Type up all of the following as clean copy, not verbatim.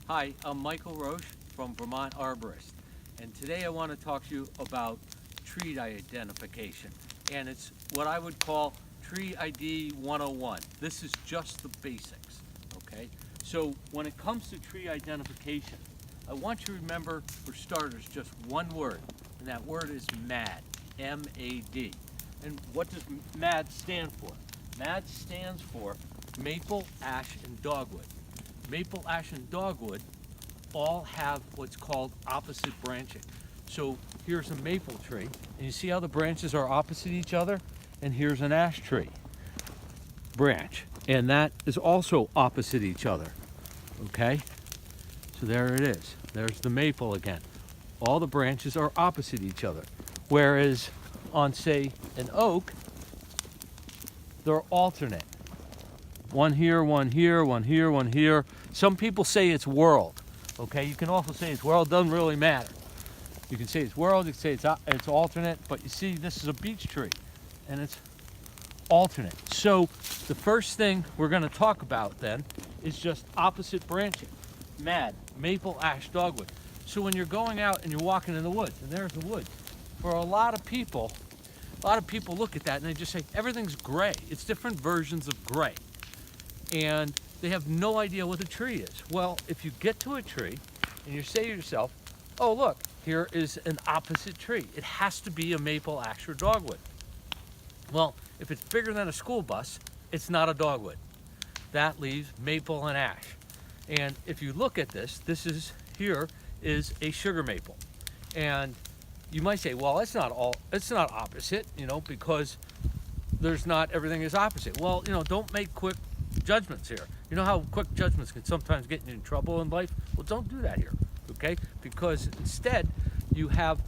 Hi, I'm Michael Roche from Vermont Arborists, and today I want to talk to you about tree identification, and it's what I would call Tree ID 101. This is just the basics, okay? So when it comes to tree identification, I want you to remember, for starters, just one word, and that word is MAD, M-A-D. And what does MAD stand for? MAD stands for maple, ash, and dogwood. Maple, ash, and dogwood all have what's called opposite branching. So here's a maple tree, and you see how the branches are opposite each other? And here's an ash tree branch, and that is also opposite each other, okay? So there it is. There's the maple again. All the branches are opposite each other. Whereas on, say, an oak, they're alternate. One here, one here, one here, one here. Some people say it's whorled. Okay, you can also say it's whorled. Doesn't really matter. You can say it's whorled. You can say it's alternate. But you see, this is a beech tree, and it's alternate. So the first thing we're going to talk about then is just opposite branching. MAD, maple, ash, dogwood. So when you're going out and you're walking in the woods, and there's the woods, for a lot of people look at that and they just say everything's gray. It's different versions of gray. And they have no idea what a tree is. Well, if you get to a tree and you say to yourself, oh look, here is an opposite tree. It has to be a maple, ash, or dogwood. Well, if it's bigger than a school bus, it's not a dogwood. That leaves maple and ash. And if you look at this, here is a sugar maple. And you might say, well, it's not opposite, because there's not everything is opposite. Well, don't make quick judgments here. You know how quick judgments can sometimes get you in trouble in life? Well, don't do that here, okay? Because instead, you have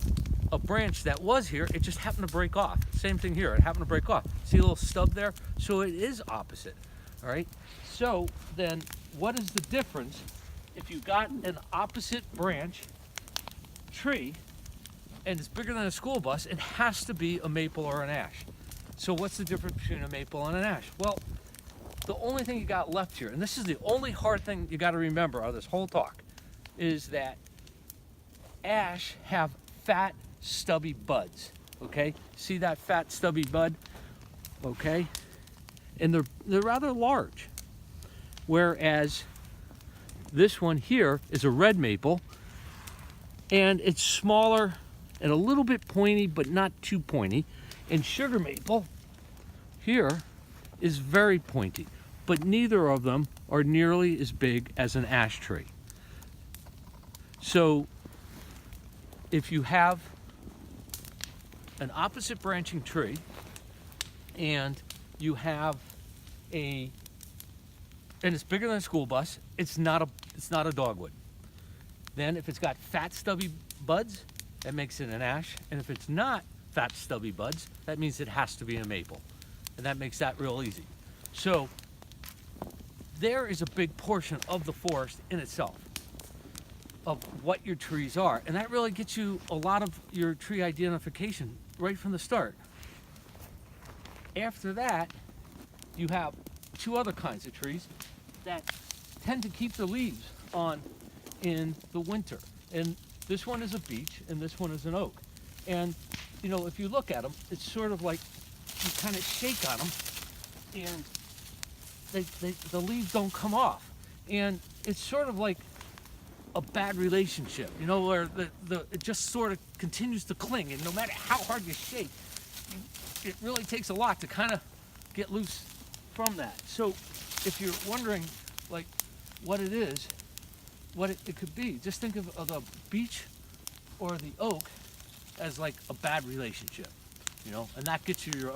a branch that was here, it just happened to break off. Same thing here, it happened to break off. See a little stub there? So it is opposite, all right? So then, what is the difference if you got an opposite branch tree and it's bigger than a school bus? It has to be a maple or an ash. So what's the difference between a maple and an ash? Well, the only thing you got left here, and this is the only hard thing you got to remember out of this whole talk, is that ash have fat, stubby buds, okay? See that fat, stubby bud? Okay? And they're rather large. Whereas this one here is a red maple, and it's smaller and a little bit pointy, but not too pointy. And sugar maple here is very pointy, but neither of them are nearly as big as an ash tree. So if you have an opposite branching tree and you have and it's bigger than a school bus, it's not a dogwood. Then if it's got fat, stubby buds, that makes it an ash. And if it's not fat, stubby buds, that means it has to be a maple. And that makes that real easy. So there is a big portion of the forest in itself of what your trees are. And that really gets you a lot of your tree identification right from the start. After that, you have two other kinds of trees that tend to keep the leaves on in the winter. And this one is a beech and this one is an oak. And if you look at them, it's sort of like you kind of shake on them and the leaves don't come off. And it's sort of like a bad relationship, where it just sort of continues to cling, and no matter how hard you shake, it really takes a lot to kind of get loose from that. So if you're wondering like what it is, what it could be, just think of the beech or the oak as like a bad relationship, and that gets you your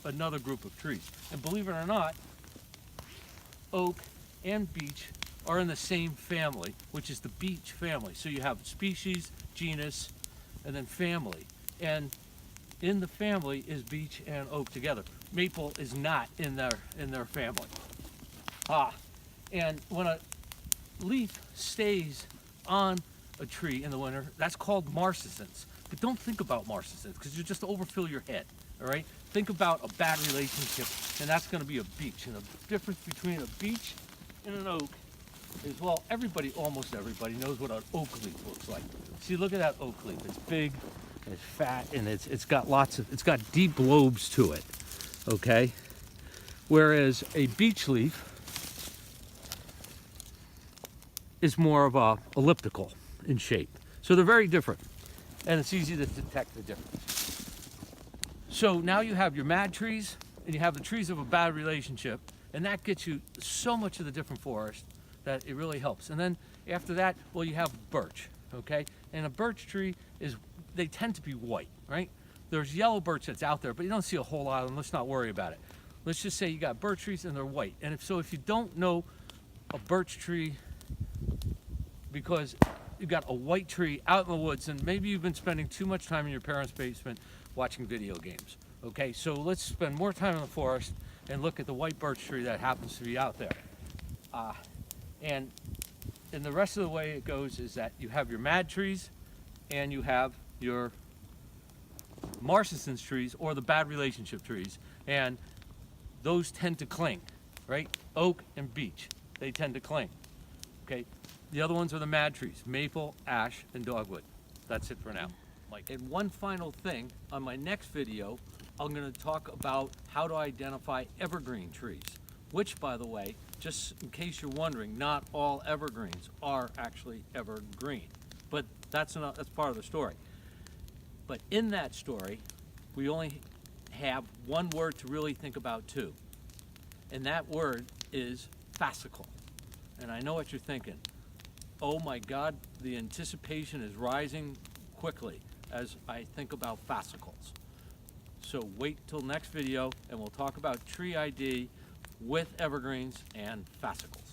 another group of trees. And believe it or not, oak and beech are in the same family, which is the beech family. So you have species, genus, and then family. And in the family is beech and oak together. Maple is not in their family. And when a leaf stays on a tree in the winter, that's called marcescence. But don't think about marcescence, because you just overfill your head, all right? Think about a bad relationship, and that's going to be a beech. And the difference between a beech and an oak is, well, almost everybody knows what an oak leaf looks like. See, look at that oak leaf. It's big, and it's fat, and it's got deep lobes to it, okay? Whereas a beech leaf is more of a elliptical in shape. So they're very different, and it's easy to detect the difference. So now you have your mad trees, and you have the trees of a bad relationship, and that gets you so much of the different forest that it really helps. And then after that, well, you have birch, okay? And a birch tree they tend to be white, right? There's yellow birch that's out there, but you don't see a whole lot of them. Let's not worry about it. Let's just say you got birch trees and they're white. And if you don't know a birch tree because you've got a white tree out in the woods, and maybe you've been spending too much time in your parents' basement watching video games, okay? So let's spend more time in the forest and look at the white birch tree that happens to be out there. And the rest of the way it goes is that you have your mad trees and you have your Marston's trees, or the bad relationship trees, and those tend to cling, right? Oak and beech, they tend to cling, okay? The other ones are the mad trees, maple, ash, and dogwood. That's it for now. And one final thing, on my next video, I'm going to talk about how to identify evergreen trees, which, by the way, just in case you're wondering, not all evergreens are actually evergreen, but that's part of the story. But in that story, we only have one word to really think about too, and that word is fascicle. And I know what you're thinking. Oh my God, the anticipation is rising quickly as I think about fascicles. So wait till next video and we'll talk about tree ID with evergreens and fascicles.